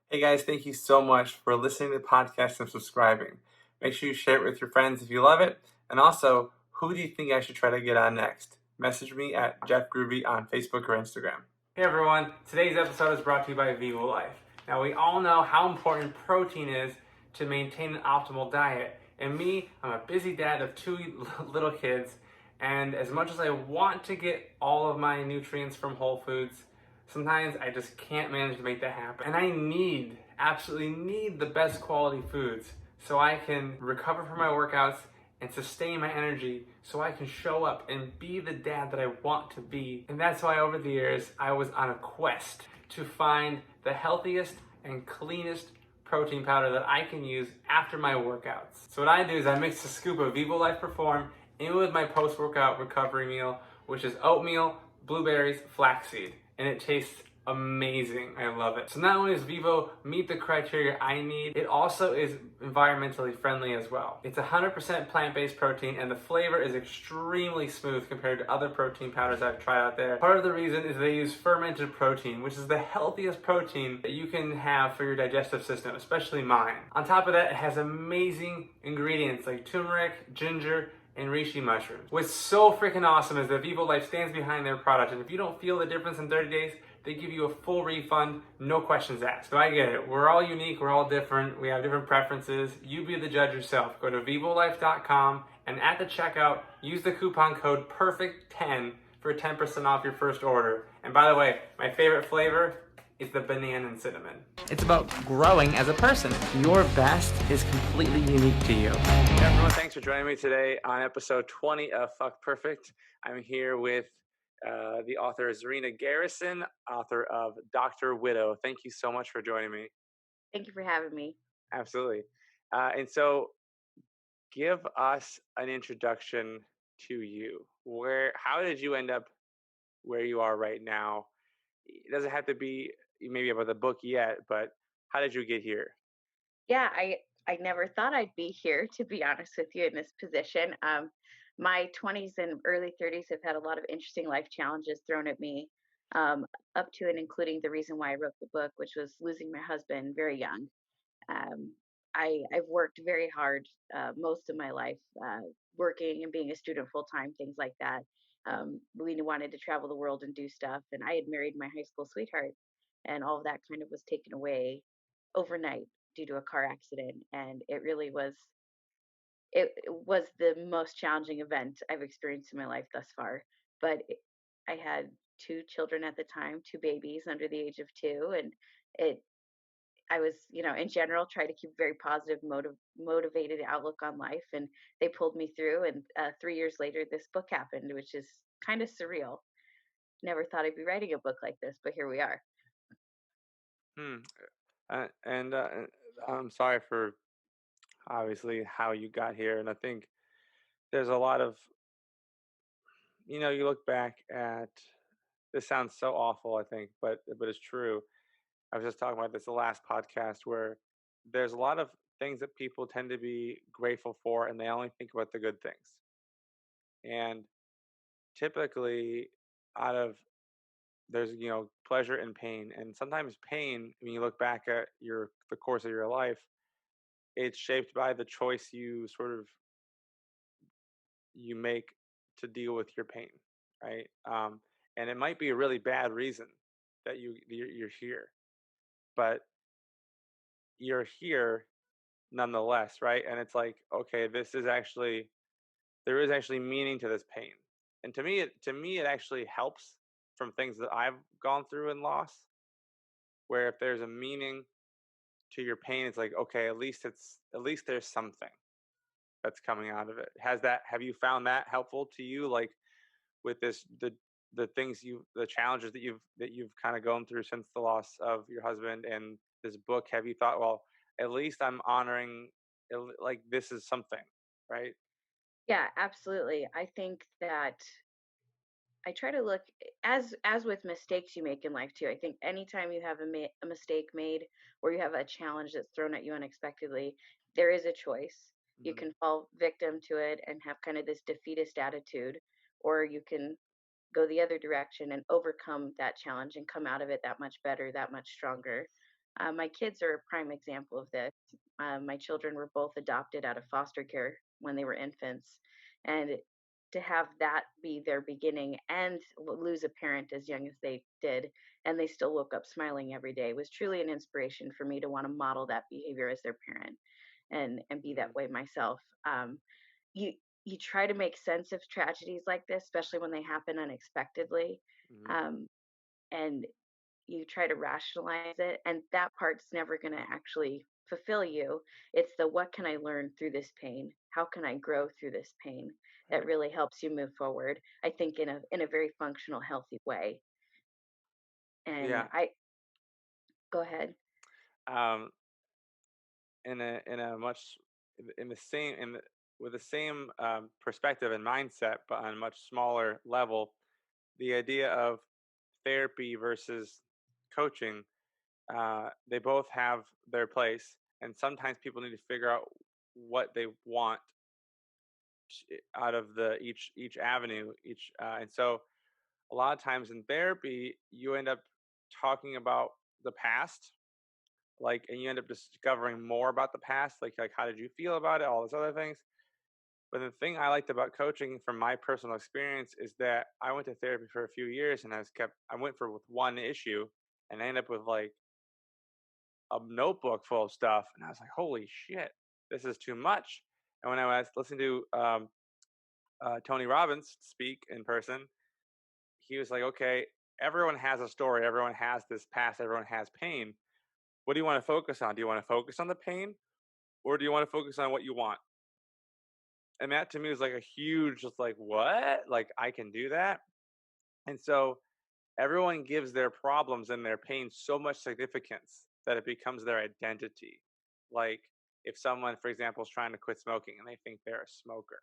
Hey guys, thank you so much for listening to the podcast and subscribing. Make sure you share it with your friends if you love it. And also, who do you think I should try to get on next? Message me at Jeff Groovy on Facebook or Instagram. Hey everyone, today's episode is brought to you by Vivo Life. Now we all know how important protein is to maintain an optimal diet. And me, I'm a busy dad of two little kids, and as much as I want to get all of my nutrients from Whole Foods, sometimes I just can't manage to make that happen. And I absolutely need the best quality foods so I can recover from my workouts and sustain my energy so I can show up and be the dad that I want to be. And that's why over the years, I was on a quest to find the healthiest and cleanest protein powder that I can use after my workouts. So what I do is I mix a scoop of Vivo Life Perform in with my post-workout recovery meal, which is oatmeal, blueberries, flaxseed, and it tastes amazing. I love it. So not only does Vivo meet the criteria I need, it also is environmentally friendly as well. It's 100% plant-based protein, and the flavor is extremely smooth compared to other protein powders I've tried out there. Part of the reason is they use fermented protein, which is the healthiest protein that you can have for your digestive system, especially mine. On top of that, it has amazing ingredients like turmeric, ginger, and reishi mushrooms. What's so freaking awesome is that Vivo Life stands behind their product, and if you don't feel the difference in 30 days, they give you a full refund, no questions asked. So I get it. We're all unique. We're all different. We have different preferences. You be the judge yourself. Go to vivolife.com, and at the checkout, use the coupon code PERFECT10 for 10% off your first order. And by the way, my favorite flavor is the banana and cinnamon. It's about growing as a person. Your best is completely unique to you. Hey everyone, thanks for joining me today on episode 20 of Fuck Perfect. I'm here with the author Zarina Garrison, author of Dr. Widow. Thank you so much for joining me. Thank you for having me. Absolutely. And so give us an introduction to you. How did you end up where you are right now? It doesn't have to be maybe about the book yet, but how did you get here? Yeah, I never thought I'd be here, to be honest with you, in this position. My 20s and early 30s have had a lot of interesting life challenges thrown at me, um, up to and including the reason why I wrote the book, which was losing my husband very young. Um, I've worked very hard most of my life, working and being a student full time, things like that. We wanted to travel the world and do stuff, and I had married my high school sweetheart, and all of that kind of was taken away overnight due to a car accident, and it was the most challenging event I've experienced in my life thus far. But I had two children at the time, two babies under the age of two, and it I was, in general, try to keep a very positive, motivated outlook on life, and they pulled me through. And 3 years later, this book happened, which is kind of surreal. Never thought I'd be writing a book like this, but here we are. Hmm. And I'm sorry for obviously how you got here. And I think there's a lot of, you look back at this sounds so awful, I think, but it's true. I was just talking about this the last podcast where there's a lot of things that people tend to be grateful for and they only think about the good things. And typically out of there's pleasure and pain, and sometimes pain when you look back at the course of your life, it's shaped by the choice you make to deal with your pain, right? And it might be a really bad reason that you're here, but you're here nonetheless, right? And it's like, okay, there is actually meaning to this pain, and to me it actually helps from things that I've gone through and lost. Where if there's a meaning to your pain, it's like, okay, at least there's something that's coming out of it. Have you found that helpful to you, like with the challenges that you've kind of gone through since the loss of your husband and this book? Have you thought, well, at least I'm honoring, like, this is something, right? Yeah, absolutely. I think that I try to look as with mistakes you make in life too. I think anytime you have a mistake made or you have a challenge that's thrown at you unexpectedly, there is a choice. You Hmm. can fall victim to it and have kind of this defeatist attitude, or you can go the other direction and overcome that challenge and come out of it that much better, that much stronger. My kids are a prime example of this. My children were both adopted out of foster care when they were infants, and to have that be their beginning and lose a parent as young as they did, and they still woke up smiling every day, was truly an inspiration for me to want to model that behavior as their parent and be Mm-hmm. that way myself. You you try to make sense of tragedies like this, especially when they happen unexpectedly, Mm-hmm. um, and you try to rationalize it, and that part's never going to actually fulfill you. It's the what can I learn through this pain? How can I grow through this pain? That Right. really helps you move forward. I think in a very functional, healthy way. And Yeah. I go ahead. Um, in a much in the same in the, with the same perspective and mindset, but on a much smaller level, the idea of therapy versus coaching, they both have their place, and sometimes people need to figure out what they want out of the each avenue, and so a lot of times in therapy, you end up talking about the past, like, and you end up discovering more about the past, like how did you feel about it, all those other things. But the thing I liked about coaching from my personal experience is that I went to therapy for a few years, and I went for with one issue, and I ended up with like a notebook full of stuff, and I was like, holy shit, this is too much. And when I was listening to Tony Robbins speak in person, he was like, okay, everyone has a story, everyone has this past, everyone has pain. What do you want to focus on? Do you want to focus on the pain, or do you want to focus on what you want? And that to me was like a huge, just like, what? Like, I can do that? And so everyone gives their problems and their pain so much significance that it becomes their identity. Like, if someone, for example, is trying to quit smoking and they think they're a smoker,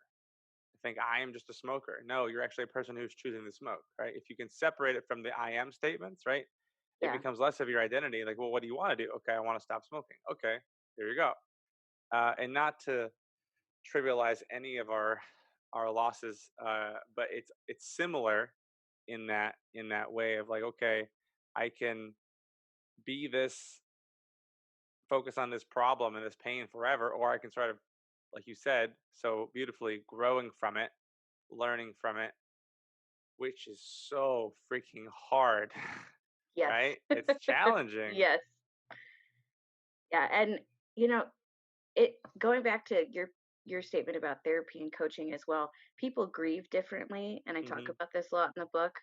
they think I am just a smoker. No, you're actually a person who's choosing to smoke, right? If you can separate it from the I am statements, right? It Yeah. becomes less of your identity. Like, well, what do you want to do? Okay, I want to stop smoking. Okay, here you go. And not to trivialize any of our losses, but it's similar in that way of like, okay, I can be this, focus on this problem and this pain forever, or I can sort of, like you said so beautifully, growing from it, learning from it, which is so freaking hard. Yes. Right? It's challenging. Yes. Yeah. And you know, it going back to your statement about therapy and coaching as well, people grieve differently, and I talk Mhm. about this a lot in the book.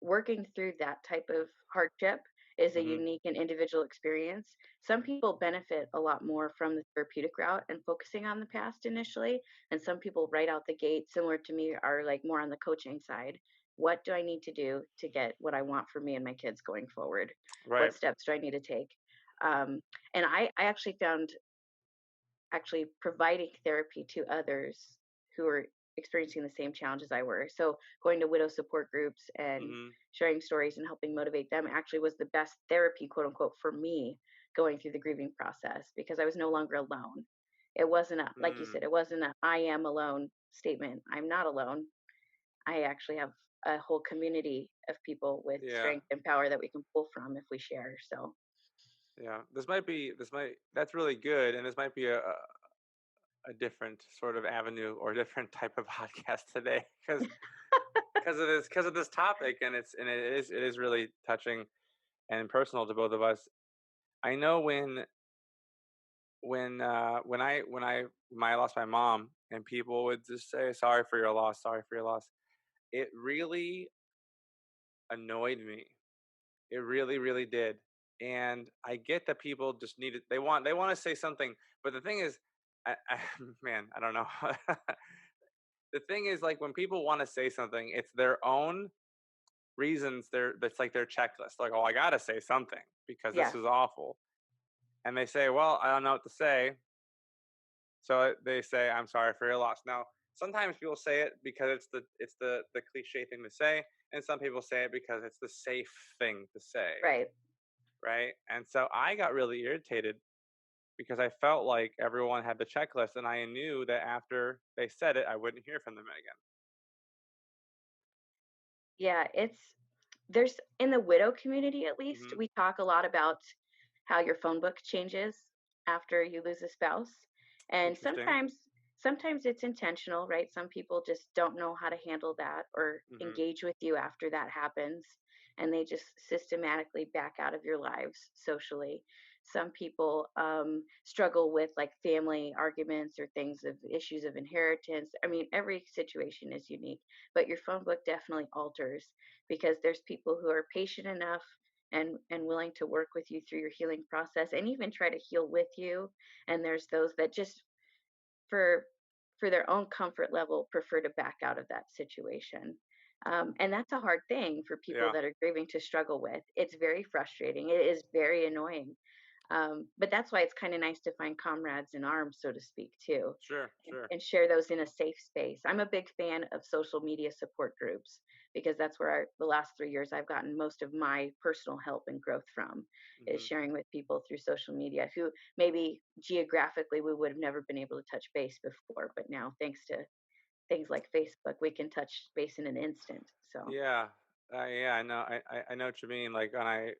Working through that type of hardship is a Mhm. unique and individual experience. Some people benefit a lot more from the therapeutic route and focusing on the past initially, and some people right out the gate, similar to me, are like more on the coaching side. What do I need to do to get what I want for me and my kids going forward? Right. What steps do I need to take? um, and I actually found actually providing therapy to others who are experiencing the same challenges I were. So going to widow support groups and Mhm. sharing stories and helping motivate them actually was the best therapy, quote unquote, for me going through the grieving process because I was no longer alone. It wasn't a, like you Mm. said, it wasn't a I am alone statement. I'm not alone. I actually have a whole community of people with Yeah. strength and power that we can pull from if we share. So Yeah. This might that's really good, and this might be a different sort of avenue or a different type of podcast today, because of this topic, and it is really touching and personal to both of us. I know when I lost my mom, and people would just say sorry for your loss, sorry for your loss. It really annoyed me. It really, really did. And I get that people just need it. They want to say something, but the thing is, man, I don't know. The thing is, like, when people want to say something, it's their own reasons. That's like their checklist. Like, oh, I gotta say something because this yes, is awful. And they say, well, I don't know what to say, so they say, I'm sorry for your loss. Now, sometimes people say it because it's the cliche thing to say, and some people say it because it's the safe thing to say, right. right? And so I got really irritated because I felt like everyone had the checklist, and I knew that after they said it, I wouldn't hear from them Yeah, it's there's in the widow community at least, again. we talk a lot about how your phone book changes after you lose a spouse. And Interesting. sometimes it's intentional, right? Some people just don't know how to handle that or Hmm. engage with you after that happens, and they just systematically back out of your lives socially. Some people struggle with like family arguments or things of issues of inheritance. I mean, every situation is unique, but your phone book definitely alters because there's people who are patient enough and willing to work with you through your healing process and even try to heal with you, and there's those that just for for their own comfort level prefer to back out of that situation. And that's a hard thing for people Yeah. that are grieving to struggle with. It's very frustrating, it is very annoying, but that's why it's kind of nice to find comrades in arms, so to speak, too, Sure. Sure. and share those in a safe space. I'm a big fan of social media support groups because that's where the last 3 years I've gotten most of my personal help and growth from, is Hmm. sharing with people through social media who maybe geographically we would have never been able to touch base before, but now thanks to things like Facebook, we can touch base in an instant. So Yeah. Yeah, I know. I know what you mean. Like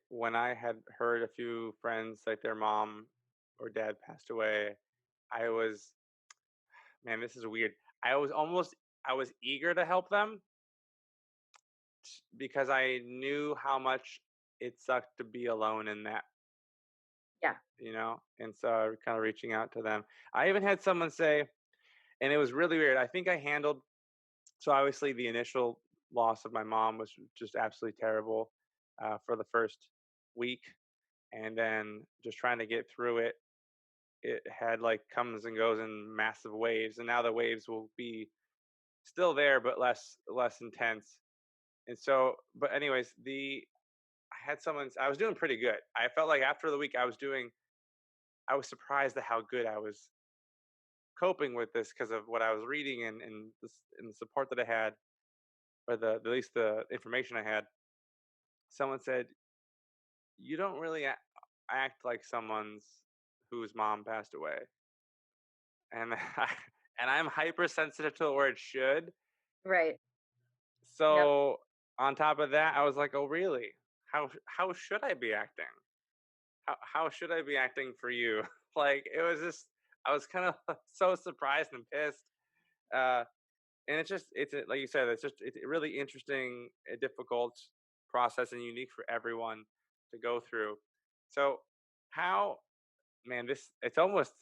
when I had heard a few friends like their mom or dad passed away, I was, man, this is weird. I was eager to help them because I knew how much it sucked to be alone in that, yeah, and so kind of reaching out to them. I even had someone say, and it was really weird. I think I handled, so obviously the initial loss of my mom was just absolutely terrible for the first week, and then just trying to get through it. It had like comes and goes in massive waves, and now the waves will be still there but less intense. And so, but anyways, the I had someone's. I was doing pretty good. I felt like after the week I was surprised at how good I was coping with this because of what I was reading and the support that I had, or the at least the information I had. Someone said, "You don't really act like someone's whose mom passed away," and and I'm hypersensitive to the word "should." right. Yep. So on top of that, I was like, "Oh, really? How should I be acting? How should I be acting for you?" Like it was just, I was kind of so surprised and pissed. Uh, and like you said, it's a really interesting, difficult process and unique for everyone to go through. So how, man, this it's almost,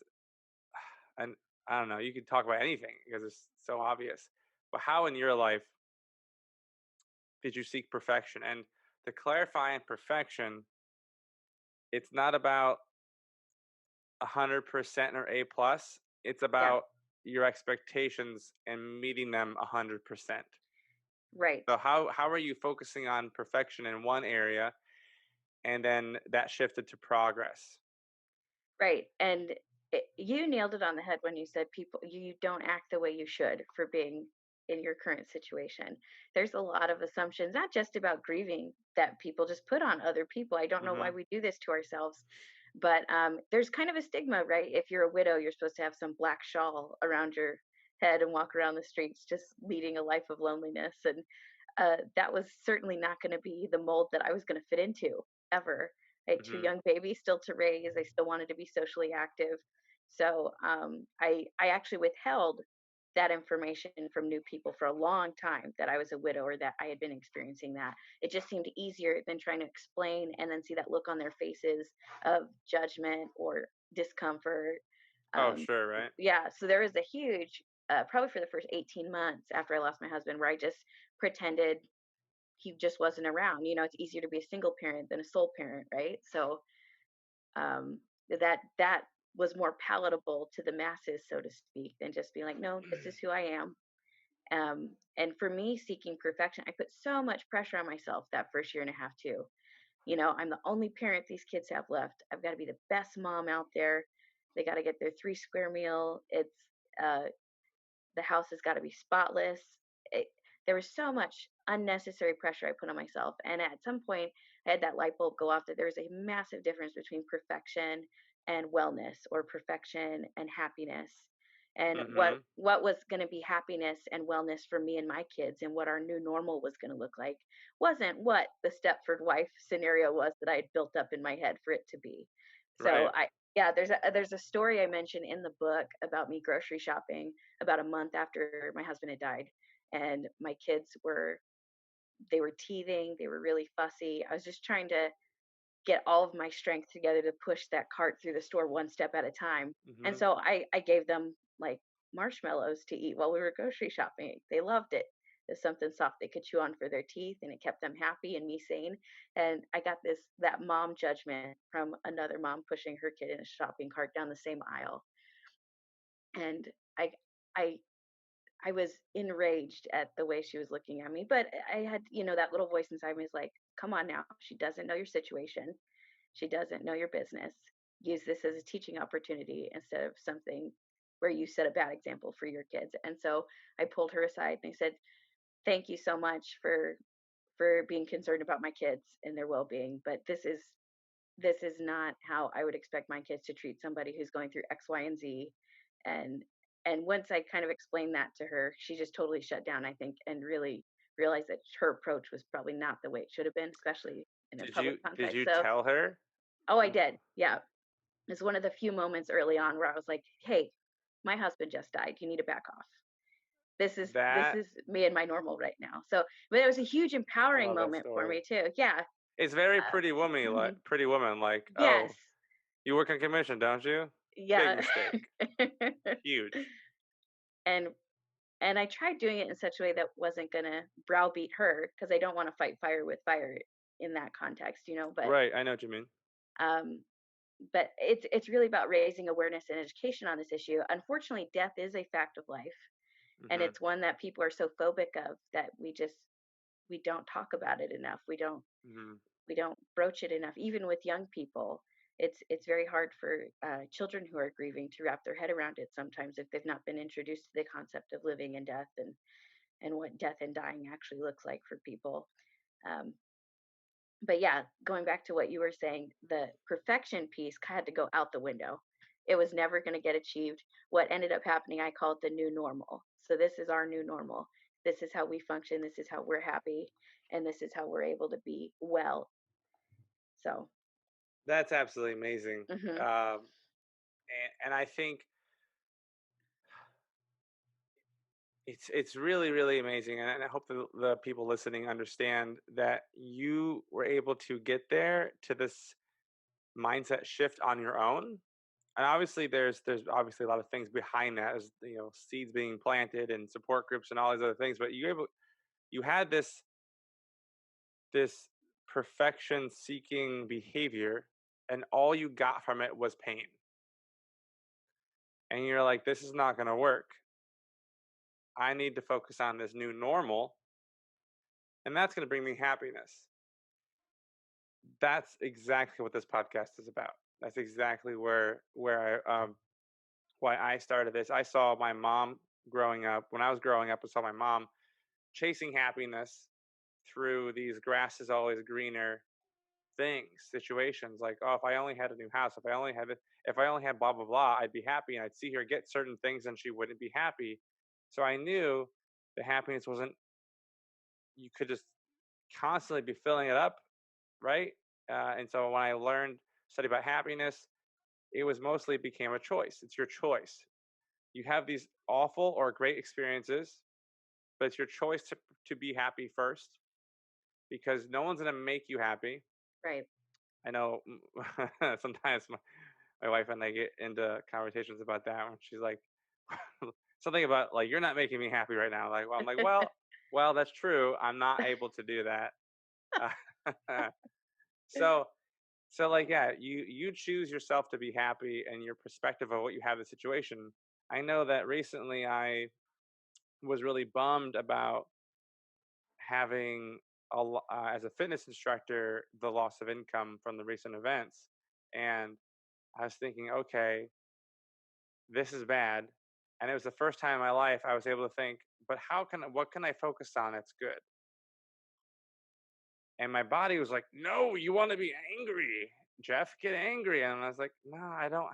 and I don't know, you could talk about anything because it's so obvious. But how in your life did you seek perfection? And to clarify, in perfection, it's not about 100% or A plus. It's Yeah, about your expectations and meeting them 100%. right. So how are you focusing on perfection in one area, and then that shifted to progress? Right. And you nailed it on the head when you said people, you don't act the way you should for being in your current situation. There's a lot of assumptions, not just about grieving, that people just put on other people. I don't know why Mhm. we do this to ourselves, but there's kind of a stigma, right? If you're a widow, you're supposed to have some black shawl around your head and walk around the streets just leading a life of loneliness. And that was certainly not going to be the mold that I was going to fit into ever. I had two Mhm. young babies still to raise. I still wanted to be socially active. So I actually withheld that information from new people for a long time, that I was a widow or that I had been experiencing that. It just seemed easier than trying to explain and then see that look on their faces of judgment or discomfort. Oh, Um, sure, right? yeah, so there was a huge, probably for the first 18 months after I lost my husband, where I just pretended he just wasn't around. It's easier to be a single parent than a sole parent, right? So um, that was more palatable to the masses, so to speak, than just being like, no, this is who I am. And for me, seeking perfection, I put so much pressure on myself that first year and a half too. I'm the only parent these kids have left. I've got to be the best mom out there. They got to get their 3 square meal. Uh, the house has got to be spotless. It, there was so much unnecessary pressure I put on myself. And at some point, I had that light bulb go off that there was a massive difference between perfection and wellness, or perfection and happiness. And what Mhm. what was going to be happiness and wellness for me and my kids, and what our new normal was going to look like, wasn't what the Stepford wife scenario was that I had built up in my head for it to be. So Right. yeah, there's a story I mentioned in the book about me grocery shopping about a month after my husband had died, and my kids they were teething, they were really fussy. I was just trying to get all of my strength together to push that cart through the store one step at a time. And Hmm. so I gave them like marshmallows to eat while we were grocery shopping. They loved it. It's something soft they could chew on for their teeth, and it kept them happy and me sane. And I got that mom judgment from another mom pushing her kid in a shopping cart down the same aisle. And I I I was enraged at the way she was looking at me, but I had, that little voice inside me is like, come on now. She doesn't know your situation. She doesn't know your business. Use this as a teaching opportunity instead of something where you set a bad example for your kids. And so I pulled her aside and I said, "Thank you so much for being concerned about my kids and their well-being, but this is not how I would expect my kids to treat somebody who's going through X, Y, and Z." And and once I kind of explained that to her, she just totally shut down, I think, and really realized that her approach was probably not the way it should have been, especially in a public Did context. you So, tell her? oh, I did. Yeah. It's one of the few moments early on where I was like, "Hey, my husband just died. You need to back off. This That is me and my normal right now." So, but it was a huge I empowering love that moment for story. me too. Yeah. It's very Uh, mhm. pretty woman. Like, Yes. oh, you work on commission, don't you? Big Yeah. mistake. Huge. and and I tried doing it in such a way that wasn't gonna browbeat her because I don't want to fight fire with fire in that context, Right. I know what you mean. um, but it's really about raising awareness and education on this issue. Unfortunately, death is a fact of life, and Hmm. it's one that people are so phobic of that we don't talk about it enough. Hmm. We don't broach it enough, even with young people. It's very hard for children who are grieving to wrap their head around it sometimes if they've not been introduced to the concept of living and death, and what death and dying actually looks like for people. um, but yeah, going back to what you were saying, the perfection piece had to go out the window. It was never going to get achieved. What ended up happening, I call it the new normal. So this is our new normal. This is how we function. This is how we're happy. And this is how we're able to be well. So, That's absolutely amazing. hmm Um, and I think it's really really amazing, and I hope the people listening understand that you were able to get there to this mindset shift on your own. And obviously there's obviously a lot of things behind that, as seeds being planted and support groups and all these other things, but you had this perfection seeking behavior, and all you got from it was pain, and you're like, this is not going to work. I need to focus on this new normal, and that's going to bring me happiness. That's exactly what this podcast is about. That's exactly where I why I started this. I saw my mom growing up. When I was growing up, I saw my mom chasing happiness through these grass is always greener things, situations like, oh, if I only had a new house, if I only had it, if I only had blah blah blah, I'd be happy. And I'd see her get certain things and she wouldn't be happy. So I knew the happiness wasn't, you could just constantly be filling it up, right? And so when I learned study about happiness, it was mostly became a choice. It's your choice. You have these awful or great experiences, but it's your choice to be happy first, because no one's going to make you happy. right. I know sometimes my wife and I get into conversations about that when she's like something about like, you're not making me happy right now. Like, well, I'm like, well, that's true. I'm not able to do that. so so like, yeah, you choose yourself to be happy and your perspective of what you have the situation. I know that recently I was really bummed about having as a fitness instructor, the loss of income from the recent events. And I was thinking, okay, this is bad. And it was the first time in my life I was able to think, but what can I focus on that's good? And my body was like, no, you want to be angry, Jeff, get angry. And I was like, no, I don't.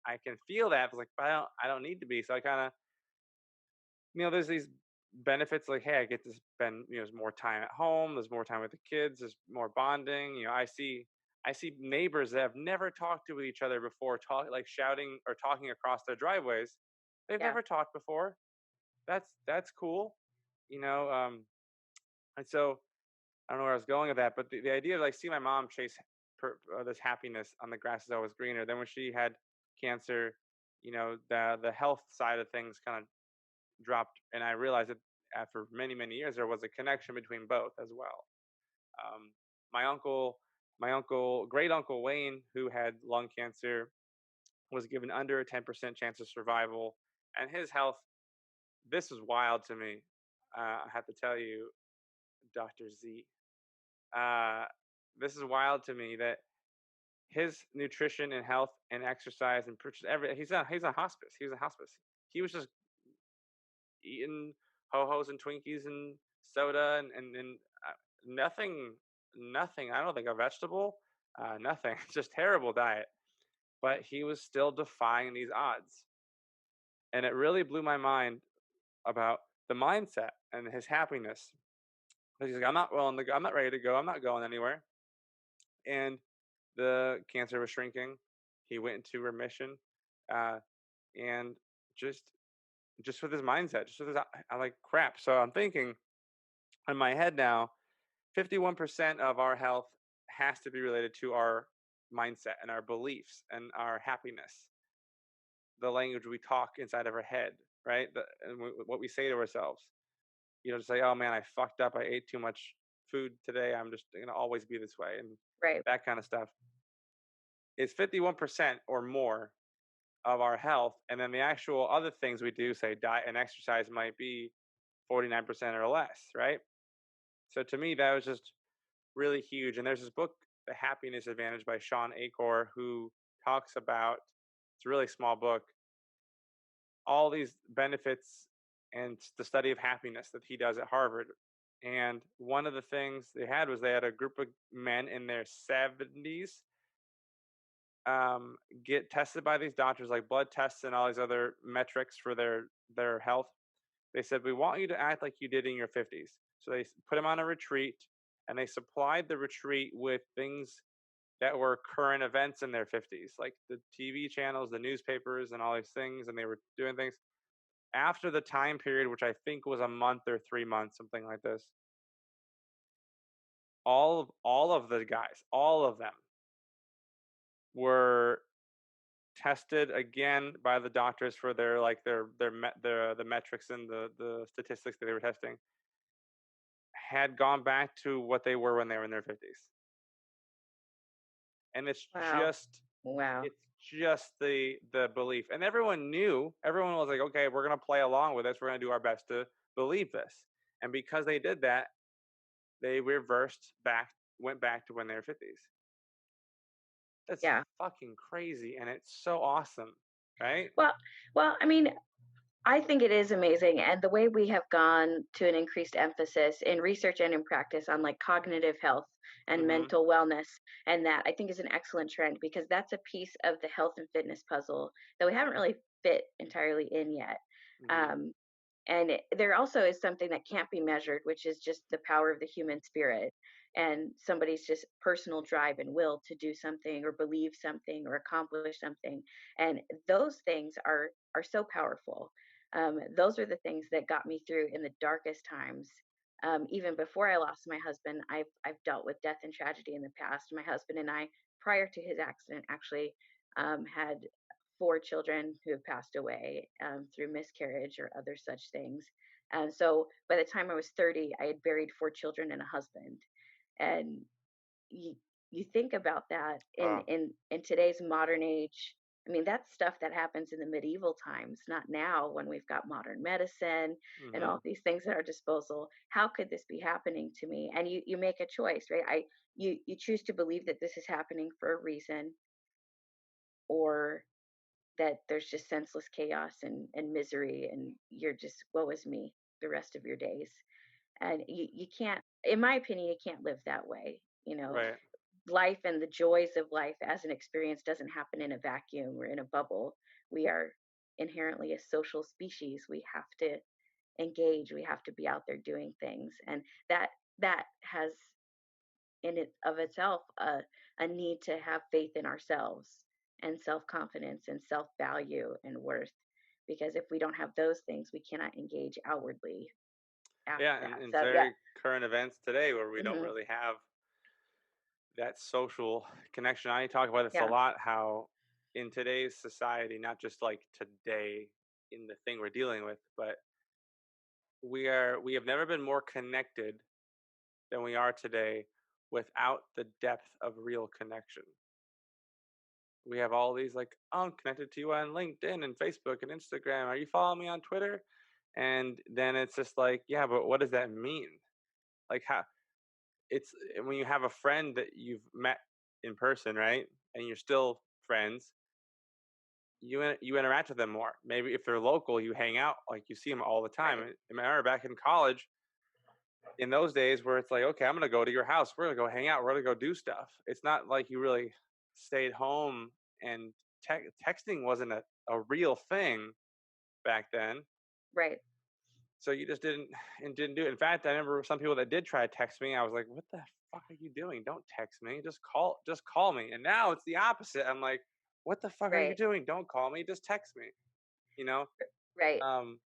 I can feel that. I was like, but I don't need to be. So I kind of, there's these benefits like, hey, I get to spend, there's more time at home, there's more time with the kids, there's more bonding. I see I see neighbors that have never talked to each other before, like shouting or talking across their driveways. They've Yeah. never talked before. That's cool, you know. And so I don't know where I was going with that, but the idea of like see my mom chase this happiness on the grass is always greener. Then when she had cancer, the health side of things kind of dropped, and I realized that after many years there was a connection between both as well. Um, my uncle, great uncle Wayne, who had lung cancer, was given under a 10% chance of survival, and his health. This was wild to me. I have to tell you, Doctor Z. Uh, this is wild to me that his nutrition and health and exercise and every he's on hospice. He was in hospice. He was just eating ho hos and Twinkies and soda and nothing. I don't think a vegetable, nothing. Just terrible diet. But he was still defying these odds, and it really blew my mind about the mindset and his happiness. He's like, I'm not ready to go. I'm not going anywhere. And the cancer was shrinking. He went into remission, uh, and just just with his mindset, just with his I like crap. So I'm thinking in my head now, 51% of our health has to be related to our mindset and our beliefs and our happiness, the language we talk inside of our head, right? What we say to ourselves. To say, "Oh man, I fucked up. I ate too much food today. I'm just gonna always be this way," and Right. that kind of stuff. It's 51% or more of our health, and then the actual other things we do, say diet and exercise, might be 49% or less, right? So to me, that was just really huge. And there's this book, The Happiness Advantage by Sean Acor, who talks about, it's a really small book, all these benefits and the study of happiness that he does at Harvard. And one of the things they had a group of men in their 70s get tested by these doctors, like blood tests and all these other metrics for their health. They said, we want you to act like you did in your 50s. So they put them on a retreat, and they supplied the retreat with things that were current events in their 50s, like the TV channels, the newspapers, and all these things. And they were doing things after the time period, which I think was a month or 3 months, something like this. All of the guys, all of them were tested again by the doctors for their like their the metrics and the statistics that they were testing, had gone back to what they were when they were in their 50s. And Wow. Wow. it's just the belief. And everyone was like, okay, we're going to play along with this, we're going to do our best to believe this. And because they did that, they reversed back, went back to when they were 50s. That's Yeah. fucking crazy, and it's so awesome, right? Well, I mean, I think it is amazing. And the way we have gone to an increased emphasis in research and in practice on like cognitive health and Mhm. mental wellness, and that I think is an excellent trend because that's a piece of the health and fitness puzzle that we haven't really fit entirely in yet. Mhm. Um, and there also is something that can't be measured, which is just the power of the human spirit and somebody's just personal drive and will to do something or believe something or accomplish something. And those things are so powerful. Those are the things that got me through in the darkest times. Even before I lost my husband, I've dealt with death and tragedy in the past. My husband and I, prior to his accident, actually had 4 children who have passed away through miscarriage or other such things. And so by the time I was 30, I had buried 4 children and a husband. And you you think about that Wow. in today's modern age. I mean, that's stuff that happens in the medieval times, not now when we've got modern medicine and all Mhm. these things at our disposal. How could this be happening to me? And you make a choice, right? You choose to believe that this is happening for a reason, or that there's just senseless chaos and misery, and you're just woe is me the rest of your days. And you can't, in my opinion, you can't live that way. Right. Life and the joys of life as an experience doesn't happen in a vacuum or in a bubble. We are inherently a social species. We have to engage, we have to be out there doing things. And that has in it of itself a need to have faith in ourselves and self-confidence and self-value and worth, because if we don't have those things we cannot engage outwardly after Yeah, that. and So yeah. very current events today where we don't Hmm. really have that social connection. I talk about this a Yeah. lot, how in today's society, not just like today in the thing we're dealing with, but we have never been more connected than we are today without the depth of real connection. We have all these like, "Oh, I'm connected to you on LinkedIn and Facebook and Instagram. Are you following me on Twitter?" And then it's just like, yeah, but what does that mean? Like how when you have a friend that you've met in person, right? And you're still friends, you interact with them more. Maybe if they're local, you hang out, like you see them all the time. Right. And I remember back in college, in those days where it's like, okay, I'm gonna go to your house. We're gonna go hang out. We're gonna go do stuff. It's not like you really stayed home and texting wasn't a real thing back then. Right. So you just didn't do it. In fact, I remember some people that did try to text me. I was like, "What the fuck are you doing? Don't text me. Just call me." And now it's the opposite. I'm like, "What the fuck are you Right. doing? Don't call me. Just text me." You know, Right. um,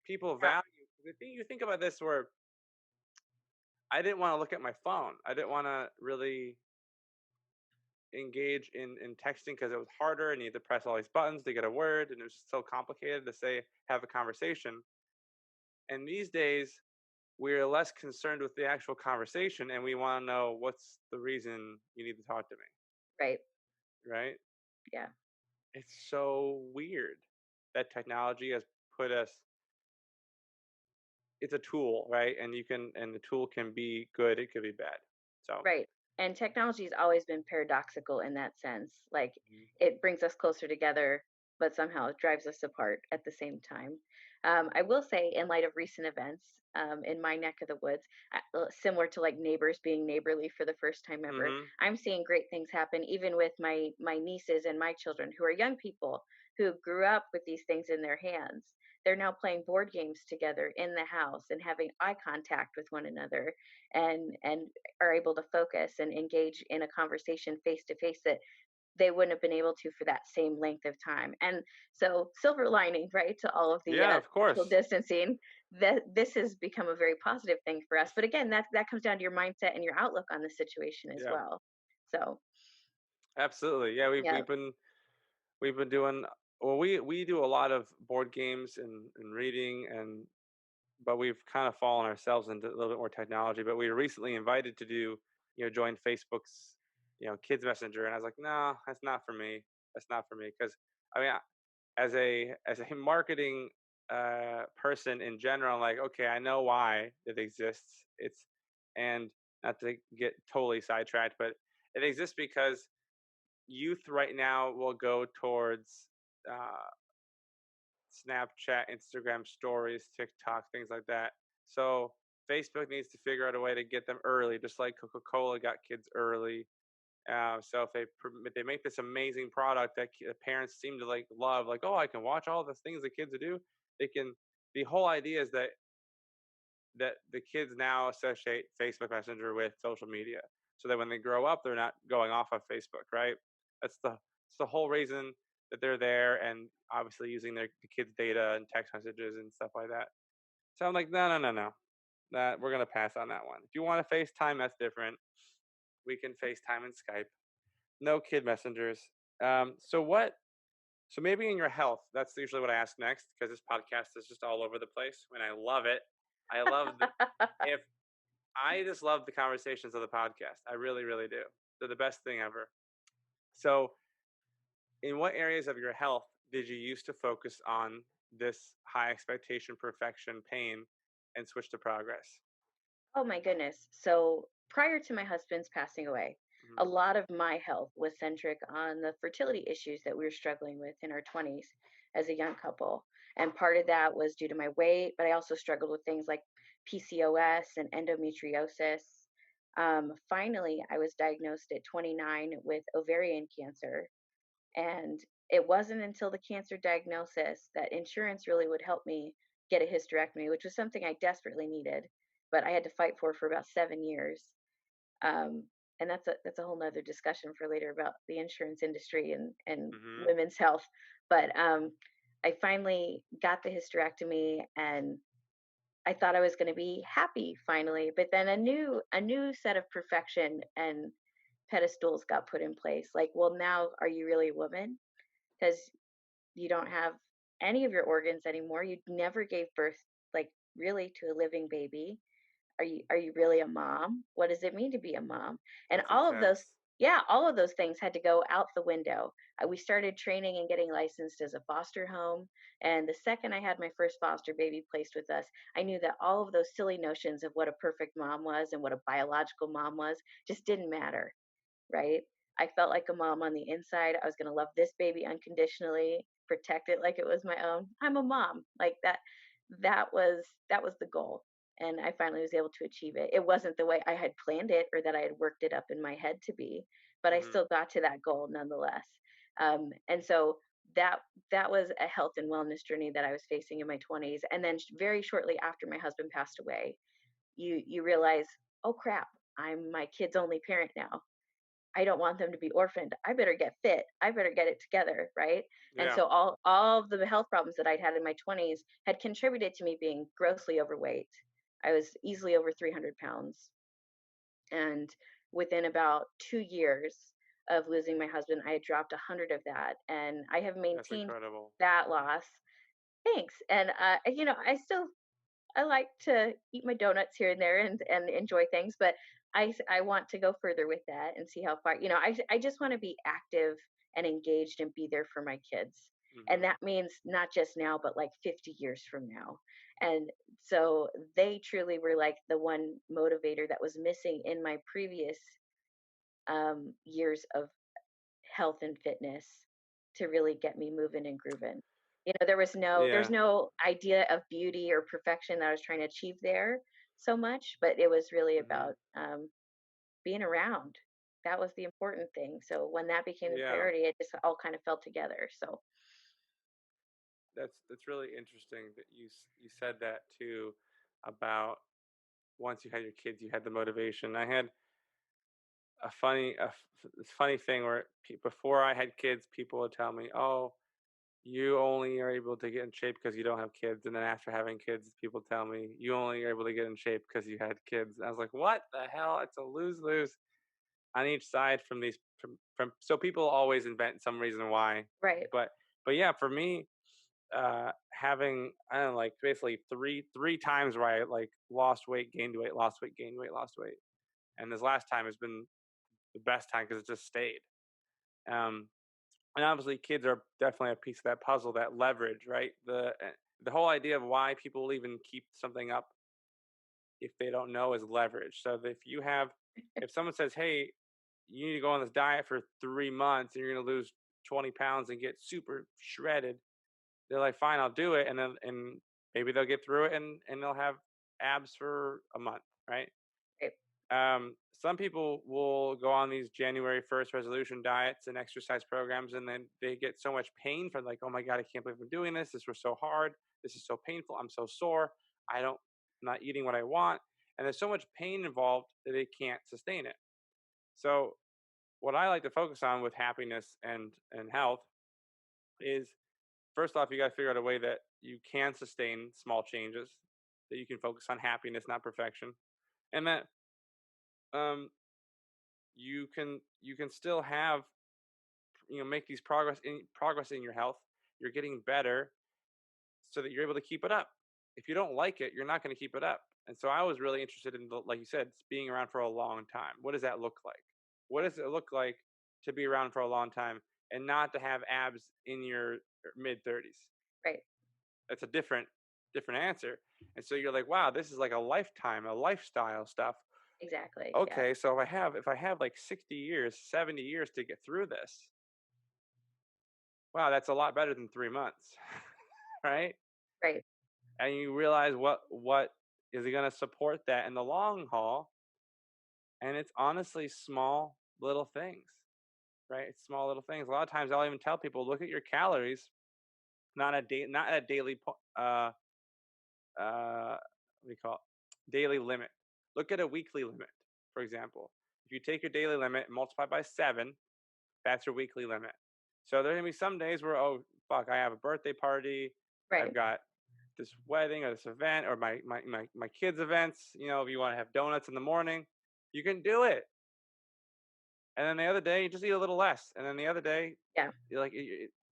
people Yeah. value. The thing you think about this, where I didn't want to look at my phone. I didn't want to really engage in texting because it was harder and you had to press all these buttons to get a word, and it was just so complicated to say have a conversation. And these days, we're less concerned with the actual conversation and we want to know what's the reason you need to talk to me, Right. right? Yeah. It's so weird that technology has put us, it's a tool, right? And the tool can be good, it could be bad. So, Right. And technology's always been paradoxical in that sense. Like mhm. it brings us closer together, but somehow it drives us apart at the same time. I will say, in light of recent events in my neck of the woods, similar to like neighbors being neighborly for the first time ever, Mhm. I'm seeing great things happen, even with my nieces and my children, who are young people who grew up with these things in their hands. They're now playing board games together in the house and having eye contact with one another, and are able to focus and engage in a conversation face to face that they wouldn't have been able to for that same length of time. And so, silver lining, right, to all of the Yeah, of social course. distancing, that this has become a very positive thing for us. But again, that comes down to your mindset and your outlook on the situation as Yeah, well. So, absolutely. Yeah, yeah. we've been doing, well, we do a lot of board games and reading, and but we've kind of fallen ourselves into a little bit more technology. But we were recently invited to do, join Facebook's, kids messenger, and I was like, no, that's not for me. That's not for me because I mean, as a marketing person in general, I'm like, okay, I know why it exists. It's and not to get totally sidetracked, but it exists because youth right now will go towards uh, Snapchat, Instagram stories, TikTok, things like that. So Facebook needs to figure out a way to get them early, just like Coca-Cola got kids early. So if they make this amazing product that parents seem to like love, like, oh, I can watch all the things the kids do. They can. The whole idea is that the kids now associate Facebook Messenger with social media, so that when they grow up, they're not going off of Facebook, right? That's the whole reason that they're there, and obviously using the kids' data and text messages and stuff like that. So I'm like, no, no, no, no, that we're gonna pass on that one. If you want to FaceTime, that's different. We can FaceTime and Skype. No kid messengers. So what? So maybe in your health, that's usually what I ask next because this podcast is just all over the place, and I love it. I love the if I just love the conversations of the podcast. I really, really do. They're the best thing ever. So, in what areas of your health did you used to focus on this high expectation, perfection, pain, and switch to progress? Oh my goodness. So prior to my husband's passing away, Mhm. a lot of my health was centric on the fertility issues that we were struggling with in our 20s as a young couple. And part of that was due to my weight, but I also struggled with things like PCOS and endometriosis. Finally, I was diagnosed at 29 with ovarian cancer. And it wasn't until the cancer diagnosis that insurance really would help me get a hysterectomy, which was something I desperately needed, but I had to fight for about 7 years. Um, and that's a whole nother discussion for later about the insurance industry and Mm-hmm. women's health. But I finally got the hysterectomy, and I thought I was going to be happy finally. But then a new set of perfection and pedestals got put in place. Like, well, now are you really a woman? Because you don't have any of your organs anymore. You never gave birth, like, really, to a living baby. Are you really a mom? What does it mean to be a mom? And That's all of those, intense. yeah, all of those things had to go out the window. We started training and getting licensed as a foster home, and the second I had my first foster baby placed with us, I knew that all of those silly notions of what a perfect mom was and what a biological mom was just didn't matter, right? I felt like a mom on the inside. I was going to love this baby unconditionally, protect it like it was my own. I'm a mom. Like that. That was the goal, and I finally was able to achieve it. It wasn't the way I had planned it or that I had worked it up in my head to be, but I Mm-hmm. still got to that goal nonetheless. And so that that was a health and wellness journey that I was facing in my 20s, and then very shortly after my husband passed away, you realize, oh crap, I'm my kid's only parent now. I don't want them to be orphaned. I better get fit. I better get it together, right? And Yeah, so all of the health problems that I'd had in my 20s had contributed to me being grossly overweight. I was easily over 300 pounds. And within about 2 years of losing my husband, I had dropped 100 of that. And I have that's maintained incredible. that loss. Thanks. And, I like to eat my donuts here and there and enjoy things, but I want to go further with that and see how far. I just want to be active and engaged and be there for my kids. And Mm-hmm. that means not just now, but like 50 years from now. And so they truly were like the one motivator that was missing in my previous years of health and fitness to really get me moving and grooving. There's Yeah. no idea of beauty or perfection that I was trying to achieve there so much, but it was really Mm-hmm. about being around. That was the important thing. So when that became the Yeah. priority, it just all kind of fell together. So That's really interesting that you said that too about once you had your kids, you had the motivation. I had this funny thing where before I had kids, people would tell me, "Oh, you only are able to get in shape because you don't have kids," and then after having kids, people tell me, "You only are able to get in shape because you had kids." And I was like, "What the hell? It's a lose lose on each side from these from." So people always invent some reason why, right, but yeah, for me, having I don't know, like basically three times where I like lost weight, gained weight, lost weight, gained weight, lost weight, and this last time has been the best time because it just stayed. Um, and obviously, kids are definitely a piece of that puzzle, that leverage, right? The whole idea of why people will even keep something up if they don't know is leverage. So if someone says, "Hey, you need to go on this diet for 3 months and you're going to lose 20 pounds and get super shredded," they're like, "Fine, I'll do it," and then maybe they'll get through it and they'll have abs for a month, right? right, Some people will go on these January 1st resolution diets and exercise programs, and then they get so much pain from like, "Oh my God, I can't believe I'm doing this. This was so hard. This is so painful. I'm so sore. I'm not eating what I want." And there's so much pain involved that they can't sustain it. So what I like to focus on with happiness and health is first off, you got to figure out a way that you can sustain small changes, that you can focus on happiness, not perfection, and that um, you can still have make these progress in your health. You're getting better so that you're able to keep it up. If you don't like it, you're not going to keep it up. And so I was really interested in like you said, being around for a long time. What does that look like? What does it look like to be around for a long time and not to have abs in your mid 30s? right. That's a different answer. And so you're like, wow, this is like a lifetime, a lifestyle stuff. Exactly. Yeah. Okay, so if I have like 60 years, 70 years to get through this, wow, that's a lot better than 3 months, right? Right. And you realize what is going to support that in the long haul, and it's honestly small little things, right? It's small little things. A lot of times, I'll even tell people, look at your calories, not a daily what do you call it? Daily limit. Look at a weekly limit, for example. If you take your daily limit and multiply by 7, that's your weekly limit. So there are gonna be some days where, oh fuck, I have a birthday party, I've Right. got this wedding or this event or my kids' events. If you want to have donuts in the morning, you can do it. And then the other day, you just eat a little less. And then the other day, Yeah. you're like,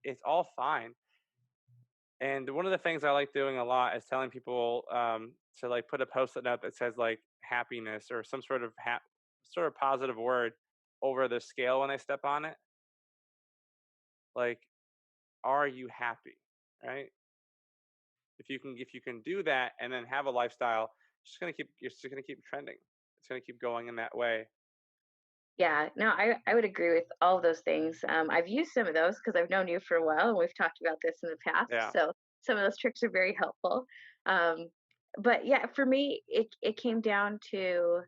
it's all fine. And one of the things I like doing a lot is telling people to like put a post-it note that says like happiness or some sort of positive word over the scale when they step on it. Like, are you happy? Right? If you can do that and then have a lifestyle, you're just gonna keep trending. It's gonna keep going in that way. Yeah, no, I would agree with all of those things. I've used some of those because I've known you for a while, and we've talked about this in the past. Yeah. So some of those tricks are very helpful. Um, but yeah, for me, it came down to,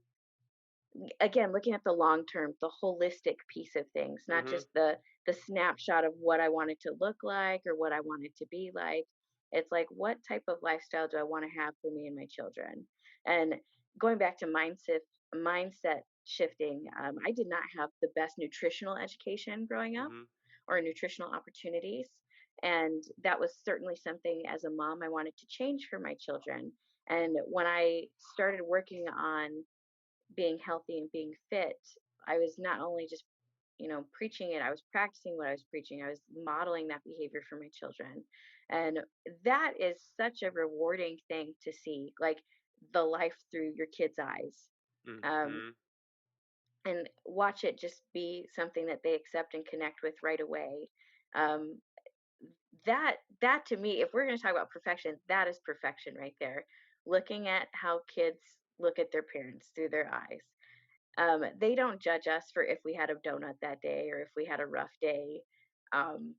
again, looking at the long term, the holistic piece of things, not Mhm. just the snapshot of what I want it to look like or what I want it to be like. It's like, what type of lifestyle do I want to have for me and my children? And going back to mindset shifting, I did not have the best nutritional education growing up Mhm. or nutritional opportunities. And that was certainly something as a mom I wanted to change for my children. And when I started working on being healthy and being fit, I was not only just, preaching it, I was practicing what I was preaching. I was modeling that behavior for my children. And that is such a rewarding thing to see, like the life through your kids' eyes. Um, Mhm. and watch it just be something that they accept and connect with right away. Um, that to me, if we're going to talk about perfection, that is perfection right there. Looking at how kids look at their parents through their eyes. They don't judge us for if we had a donut that day or if we had a rough day. Um,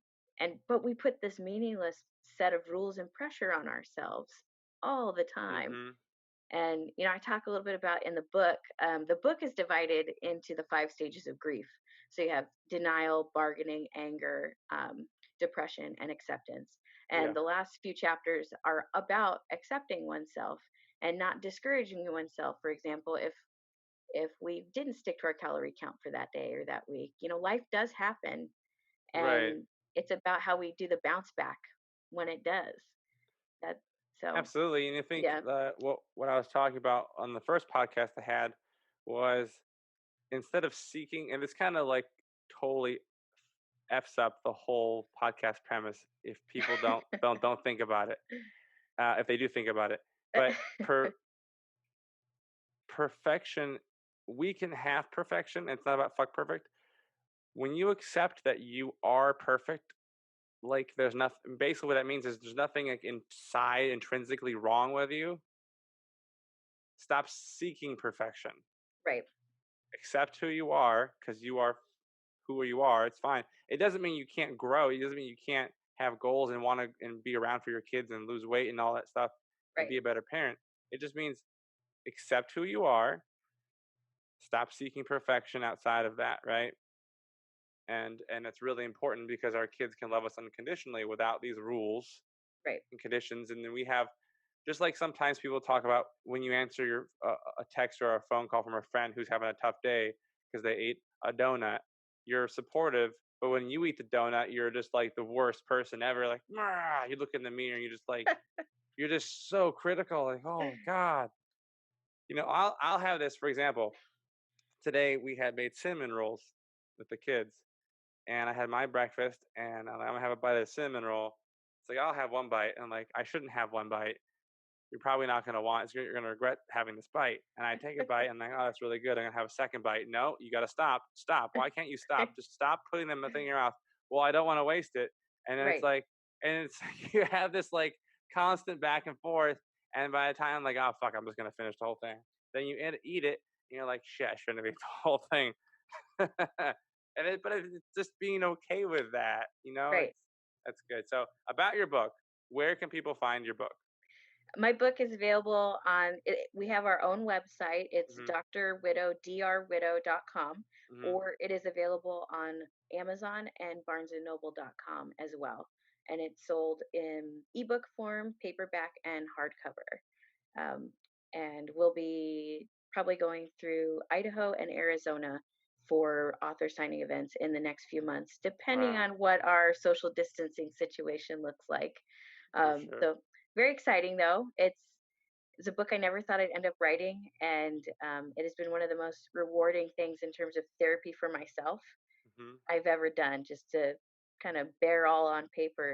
but we put this meaningless set of rules and pressure on ourselves all the time. Mhm. And I talk a little bit about in the book. The book is divided into the 5 stages of grief. So you have denial, bargaining, anger, depression, and acceptance. And Yeah. the last few chapters are about accepting oneself and not discouraging oneself. For example, if we didn't stick to our calorie count for that day or that week. Life does happen, Right. and it's about how we do the bounce back when it does. That so Absolutely. And I think yeah, what I was talking about on the first podcast I had was instead of seeking, and this kind of like totally f's up the whole podcast premise if people don't think about it. If they do think about it, but perfection, we can have perfection. It's not about fuck perfect. When you accept that you are perfect, like there's nothing. Basically, what that means is there's nothing like inside intrinsically wrong with you. Stop seeking perfection. right, Accept who you are because you are who you are. It's fine. It doesn't mean you can't grow. It doesn't mean you can't have goals and want to and be around for your kids and lose weight and all that stuff and right, be a better parent. It just means accept who you are. Stop seeking perfection outside of that, right? And it's really important because our kids can love us unconditionally without these rules right. and conditions. And then we have, just like sometimes people talk about when you answer a text or a phone call from a friend who's having a tough day because they ate a donut, you're supportive, but when you eat the donut you're just like the worst person ever, like "Mah," you look in the mirror and you're just like, you're just so critical, like, oh my god. I'll have this, for example, today we had made cinnamon rolls with the kids, and I had my breakfast, and I'm gonna have a bite of the cinnamon roll. It's like I'll have one bite, and I'm like, I shouldn't have one bite. You're probably not gonna want. You're gonna regret having this bite. And I take a bite, and I'm like, oh, that's really good. I'm gonna have a second bite. No, you gotta stop. Stop. Why can't you stop? Just stop putting them thing in your mouth. Well, I don't want to waste it. And then it's Right. like, and it's you have this like constant back and forth. And by the time I'm like, oh fuck, I'm just gonna finish the whole thing. Then you eat it, and you're like, shit, I shouldn't have eaten the whole thing. But it's just being okay with that, Right. it's that's good. So about your book, where can people find your book? My book is available we have our own website. It's Hmm. drwidow.com, Hmm. or it is available on Amazon and barnesandnoble.com as well. And it's sold in ebook form, paperback, and hardcover. Um, and we'll be probably going through Idaho and Arizona for author signing events in the next few months, depending Wow, on what our social distancing situation looks like. for sure. So very exciting though. It's a book I never thought I'd end up writing, and it has been one of the most rewarding things in terms of therapy for myself Hmm. I've ever done, just to kind of bear all on paper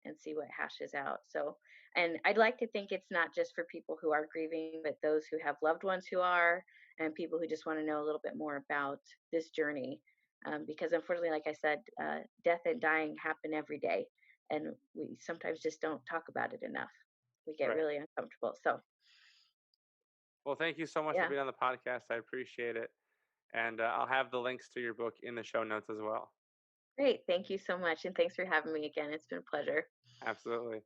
and see what hashes out. So, and I'd like to think it's not just for people who are grieving, but those who have loved ones who are, and people who just want to know a little bit more about this journey. Because unfortunately, like I said, death and dying happen every day, and we sometimes just don't talk about it enough. We get Right. really uncomfortable. So, Well, thank you so much for yeah, being on the podcast. I appreciate it. And I'll have the links to your book in the show notes as well. great. Thank you so much, and thanks for having me again. It's been a pleasure. Absolutely.